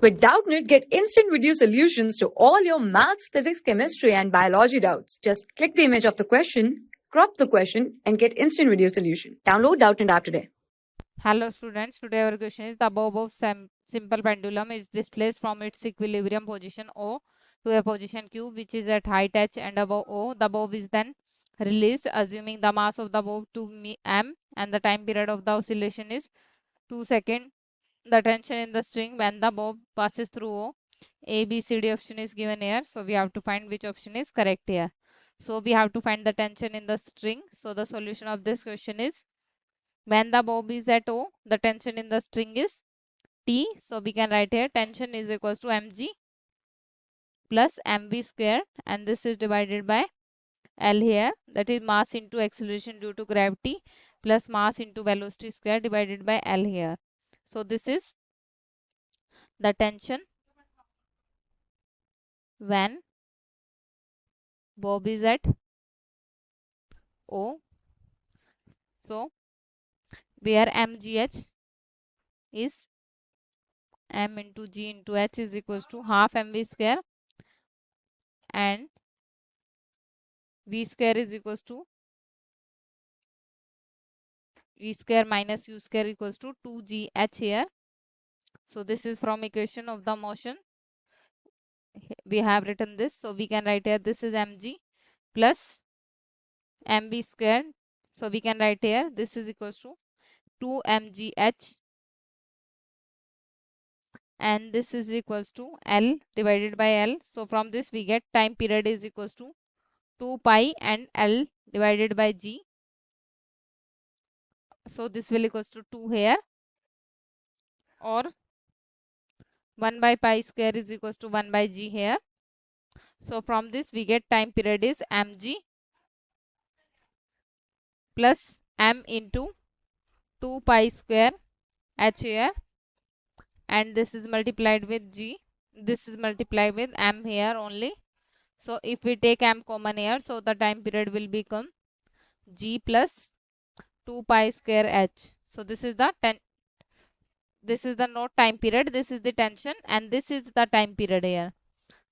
With Doubtnut, get instant video solutions to all your maths, physics, chemistry, and biology doubts. Just click the image of the question, crop the question, and get instant video solution. Download Doubtnut app today. Hello students, today our question is the above simple pendulum is displaced from its equilibrium position O to a position Q which is at height h and above O. The bob is then released assuming the mass of the bob to m and the time period of the oscillation is 2 seconds. The tension in the string when the bob passes through O. A, B, C, D option is given here. So we have to find which option is correct here. So we have to find the tension in the string. So the solution of this question is when the bob is at O, the tension in the string is T. So we can write here tension is equals to mg plus mv square, and this is divided by L here, that is mass into acceleration due to gravity plus mass into velocity square divided by L here. So this is the tension when bob is at O. So where mgh is m into g into h is equals to half mv square and v square is equals to v square minus u square equals to 2gh here. So this is from equation of the motion. We have written this. So we can write here this is mg plus mv square. So we can write here this is equals to 2 mgh and this is equals to L divided by L. So from this we get time period is equals to 2 pi and L divided by G. So this will equals to 2 here, or 1 by pi square is equals to 1 by G here. So from this we get time period is mg plus m into 2 pi square h here, and this is multiplied with G. This is multiplied with m here only. So if we take m common here, so the time period will become G plus 2 pi square h. So this is the not time period, this is the tension, and this is the time period here.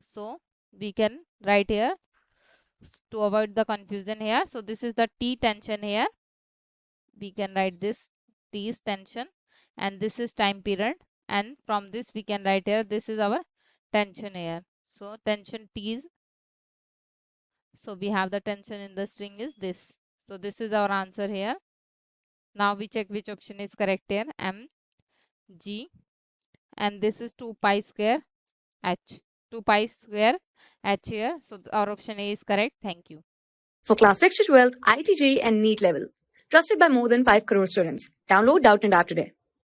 So we can write here to avoid the confusion here. So this is the T tension here. We can write this T is tension and this is time period, and from this we can write here this is our tension here. So tension T is, so we have the tension in the string is this. So this is our answer here. Now we check which option is correct here. M, G, and this is 2 pi square h. 2 pi square h here. So our option A is correct. Thank you. For class 6 to 12, IIT JEE and NEET level. Trusted by more than 5 crore students. Download Doubtnut app today.